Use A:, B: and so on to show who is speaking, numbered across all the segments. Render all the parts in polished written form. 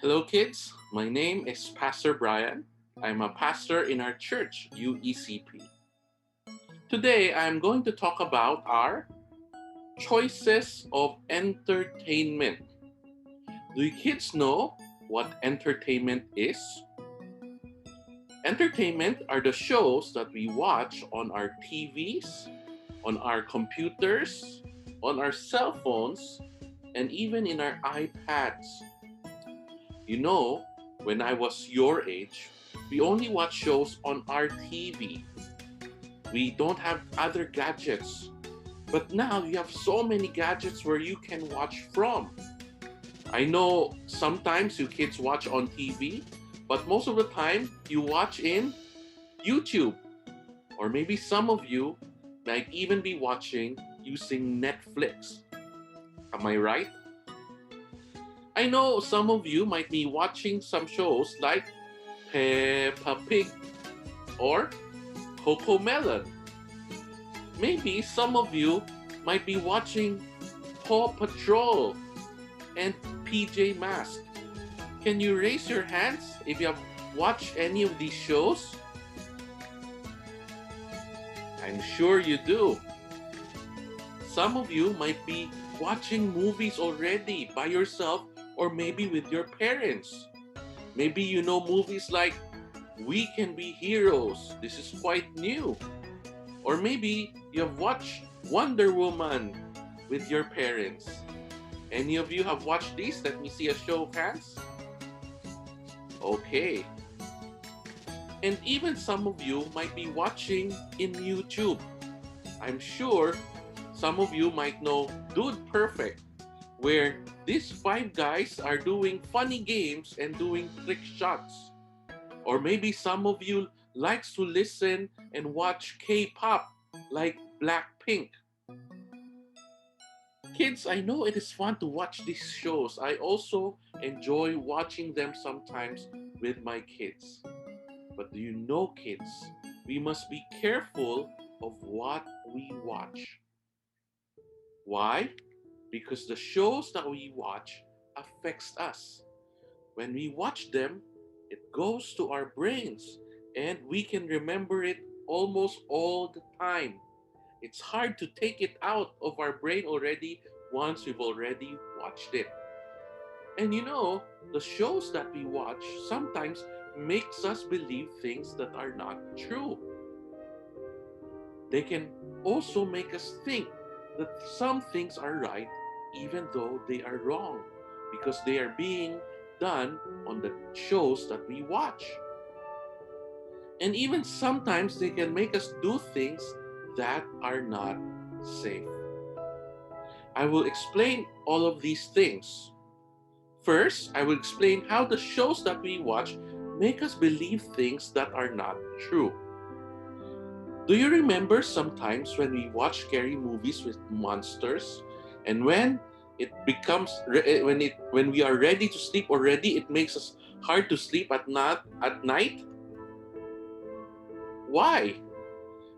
A: Hello, kids. My name is Pastor Bryan. I'm a pastor in our church, UECP. Today, I'm going to talk about our choices of entertainment. Do you kids know what entertainment is? Entertainment are the shows that we watch on our TVs, on our computers, on our cell phones, and even in our iPads. You know, when I was your age, we only watch shows on our TV. We don't have other gadgets. But now you have so many gadgets where you can watch from. I know sometimes you kids watch on TV, but most of the time you watch in YouTube. Or maybe some of you might even be watching using Netflix. Am I right? I know some of you might be watching some shows like Peppa Pig or Coco Melon. Maybe some of you might be watching Paw Patrol and PJ Masks. Can you raise your hands if you have watched any of these shows? I'm sure you do. Some of you might be watching movies already by yourself or maybe with your parents. Maybe you know movies like We Can Be Heroes. This is quite new. Or maybe you have watched Wonder Woman with your parents. Any of you have watched these? Let me see a show of hands. Okay. And even some of you might be watching in YouTube. I'm sure some of you might know Dude Perfect, where these five guys are doing funny games and doing trick shots. Or maybe some of you likes to listen and watch K-pop like Blackpink. Kids, I know it is fun to watch these shows. I also enjoy watching them sometimes with my kids. But do you know, kids, we must be careful of what we watch. Why? Because the shows that we watch affects us. When we watch them, it goes to our brains and we can remember it almost all the time. It's hard to take it out of our brain already once we've already watched it. And you know, the shows that we watch sometimes makes us believe things that are not true. They can also make us think that some things are right even though they are wrong because they are being done on the shows that we watch. And even sometimes they can make us do things that are not safe. I will explain all of these things. First, I will explain how the shows that we watch make us believe things that are not true. Do you remember sometimes when we watch scary movies with monsters and when we are ready to sleep already it makes us hard to sleep at night? Why?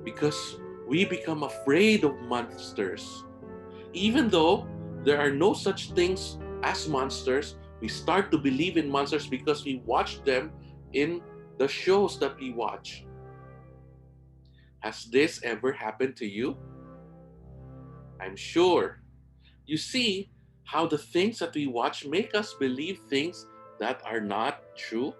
A: Because we become afraid of monsters. Even though there are no such things as monsters, we start to believe in monsters because we watch them in the shows that we watch. Has this ever happened to you? I'm sure. You see how the things that we watch make us believe things that are not true?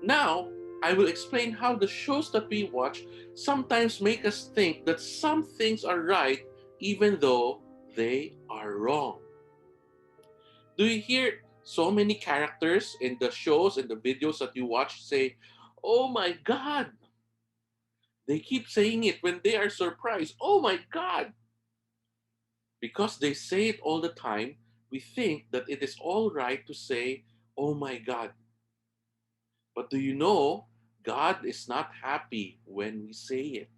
A: Now, I will explain how the shows that we watch sometimes make us think that some things are right even though they are wrong. Do you hear so many characters in the shows and the videos that you watch say, "Oh my God"? They keep saying it when they are surprised. "Oh my God." Because they say it all the time, we think that it is all right to say, "Oh my God." But do you know, God is not happy when we say it.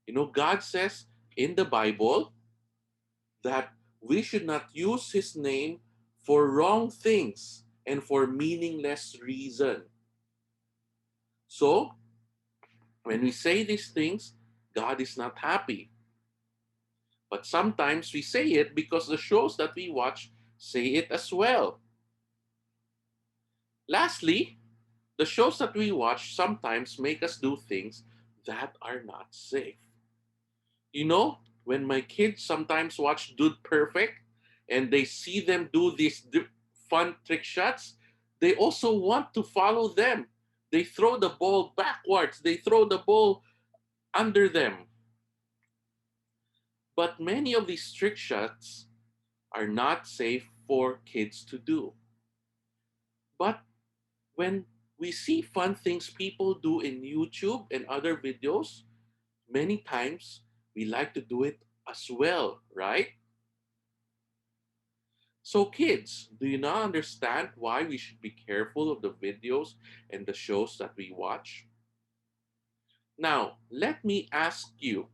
A: You know, God says in the Bible that we should not use His name for wrong things and for meaningless reason. So, when we say these things, God is not happy. But sometimes we say it because the shows that we watch say it as well. Lastly, the shows that we watch sometimes make us do things that are not safe. You know, when my kids sometimes watch Dude Perfect and they see them do these fun trick shots, they also want to follow them. They throw the ball backwards, they throw the ball under them. But many of these trick shots are not safe for kids to do. But when we see fun things people do in YouTube and other videos, many times we like to do it as well, right? So, kids, do you now understand why we should be careful of the videos and the shows that we watch? Now, let me ask you,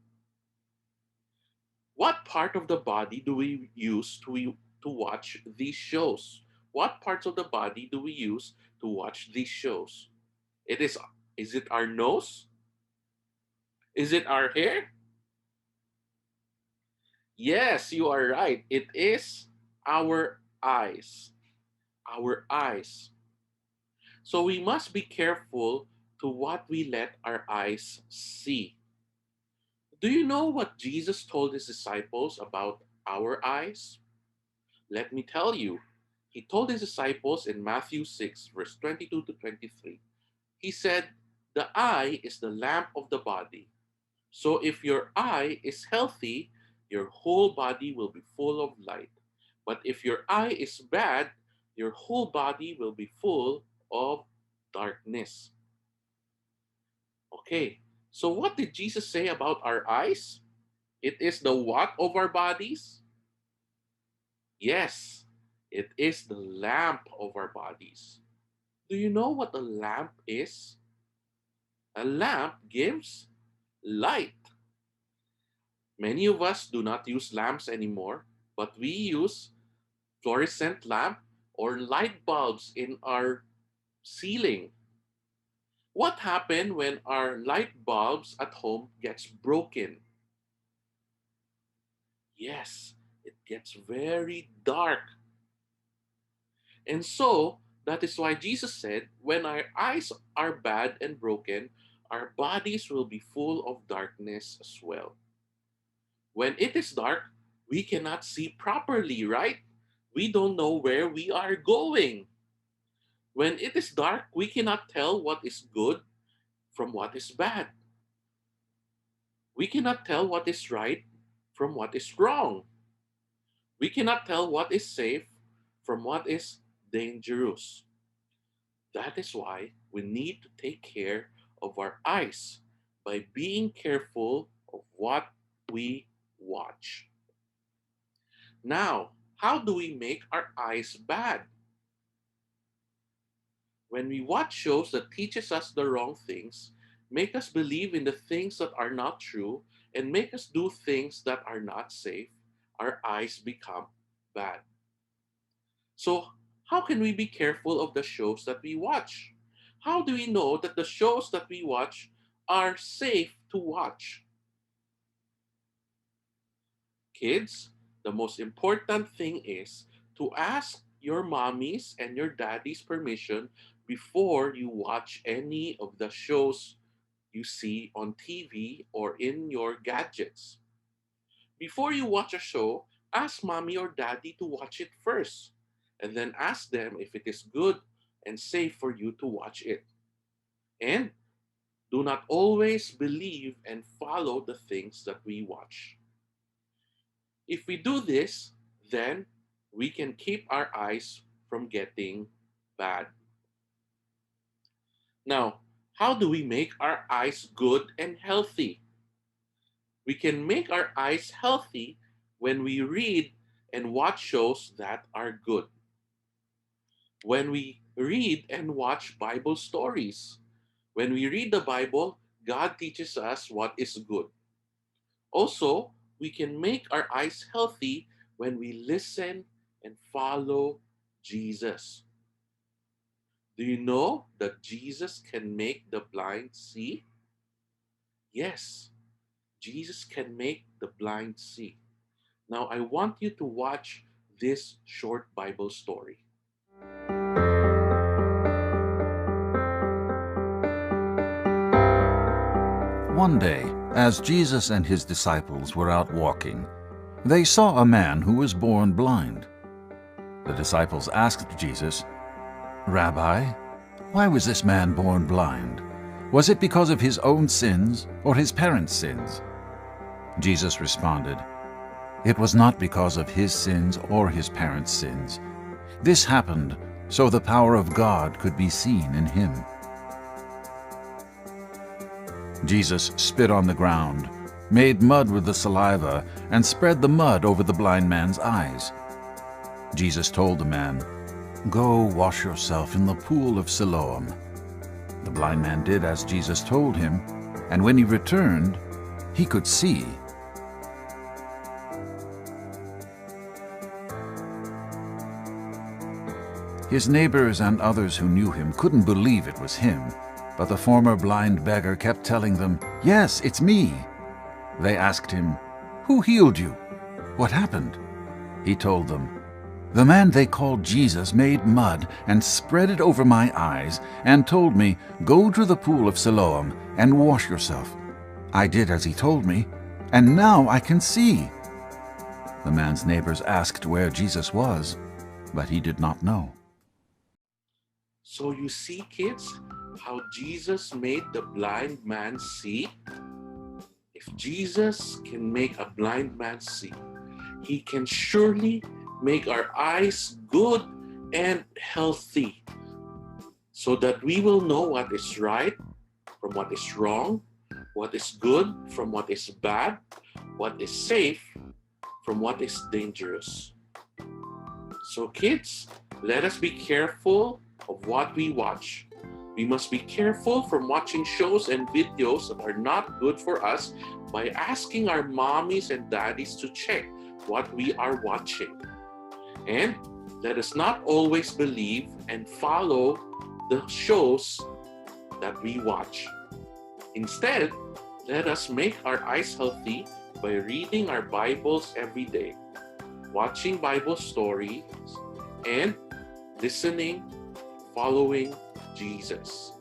A: what part of the body do we use to watch these shows? What parts of the body do we use to watch these shows? It is it our nose? Is it our hair? Yes, you are right. It is our eyes. Our eyes. So we must be careful to what we let our eyes see. Do you know what Jesus told his disciples about our eyes? Let me tell you. He told his disciples in Matthew 6, verse 22 to 23. He said, "The eye is the lamp of the body. So if your eye is healthy, your whole body will be full of light. But if your eye is bad, your whole body will be full of darkness." Okay, so what did Jesus say about our eyes? It is the what of our bodies? Yes, it is the lamp of our bodies. Do you know what a lamp is? A lamp gives light. Many of us do not use lamps anymore, but we use fluorescent lamp or light bulbs in our ceiling. What happens when our light bulbs at home gets broken? Yes, it gets very dark. And so, that is why Jesus said, when our eyes are bad and broken, our bodies will be full of darkness as well. When it is dark, we cannot see properly, right? We don't know where we are going. When it is dark, we cannot tell what is good from what is bad. We cannot tell what is right from what is wrong. We cannot tell what is safe from what is dangerous. That is why we need to take care of our eyes by being careful of what we watch. Now, how do we make our eyes bad? When we watch shows that teaches us the wrong things, make us believe in the things that are not true, and make us do things that are not safe, our eyes become bad. So, how can we be careful of the shows that we watch? How do we know that the shows that we watch are safe to watch? Kids, the most important thing is to ask your mommies and your daddy's permission before you watch any of the shows you see on TV or in your gadgets. Before you watch a show, ask mommy or daddy to watch it first, and then ask them if it is good and safe for you to watch it. And do not always believe and follow the things that we watch. If we do this, then we can keep our eyes from getting bad. Now, how do we make our eyes good and healthy? We can make our eyes healthy when we read and watch shows that are good. When we read and watch Bible stories. When we read the Bible, God teaches us what is good. Also, we can make our eyes healthy when we listen and follow Jesus. Do you know that Jesus can make the blind see? Yes, Jesus can make the blind see. Now, I want you to watch this short Bible story.
B: One day, as Jesus and his disciples were out walking, they saw a man who was born blind. The disciples asked Jesus, "Rabbi, why was this man born blind? Was it because of his own sins or his parents' sins?" Jesus responded, "It was not because of his sins or his parents' sins. This happened so the power of God could be seen in him." Jesus spit on the ground, made mud with the saliva, and spread the mud over the blind man's eyes. Jesus told the man, "Go wash yourself in the pool of Siloam." The blind man did as Jesus told him, and when he returned, he could see. His neighbors and others who knew him couldn't believe it was him, but the former blind beggar kept telling them, "Yes, it's me." They asked him, "Who healed you? What happened?" He told them, "The man they called Jesus made mud and spread it over my eyes and told me, 'Go to the pool of Siloam and wash yourself.' I did as he told me, and now I can see." The man's neighbors asked where Jesus was, but he did not know.
A: So you see, kids, how Jesus made the blind man see? If Jesus can make a blind man see, he can surely make our eyes good and healthy, so that we will know what is right from what is wrong, what is good from what is bad, what is safe from what is dangerous. So kids, let us be careful of what we watch. We must be careful from watching shows and videos that are not good for us by asking our mommies and daddies to check what we are watching. And let us not always believe and follow the shows that we watch. Instead, let us make our eyes healthy by reading our Bibles every day, watching Bible stories, and listening, following Jesus.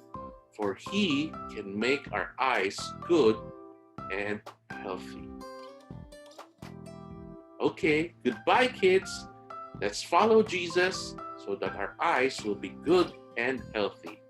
A: For he can make our eyes good and healthy. Okay, goodbye, kids. Let's follow Jesus so that our eyes will be good and healthy.